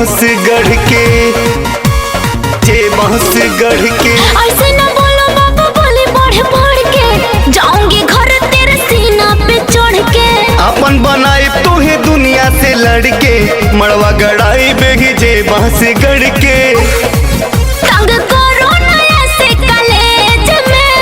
बांस गढ़ के, जे बांस गढ़ के। ऐसे न बोलो बाबा, बोले बढ़ बढ़ के जाऊंगी घर तेरे सीना पे चढ़ के। अपन बनाए तोहे दुनिया से लड़के, मड़वा गड़ाई बेगी जे बांस गढ़ के। तंग करो न ऐसे कलेज में,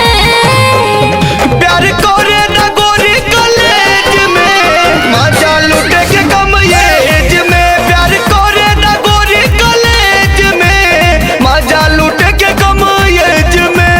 प्यार करे न गोरी कलेज में, मजा लुटे के कम एज में। प्यार करे न गोरी कलेज में, मजा लुटे के कम एज में।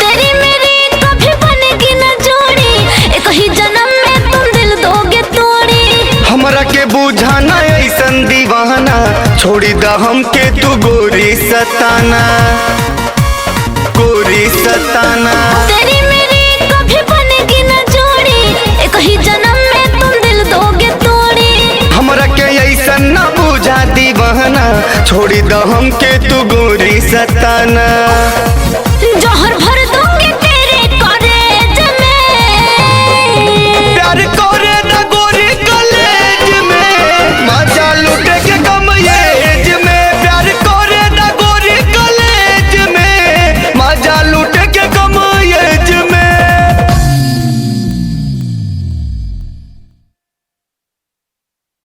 तेरी मेरी कभी बनेगी न जोड़ी, एक ही जन्म में तुम दिल दोगे तोड़ी। हमरा के बुझाना ऐसन दीवाना, छोड़ी दा हमके तू गोरी सताना, गोरी सताना। तेरी मेरी कभी बनेगी न जोड़ी, एक ही जन्म में तुम दिल दोगे तोड़ी। हमरा के ऐसन न बुझा दीवाना, छोड़ी दा हमके तू गोरी सताना।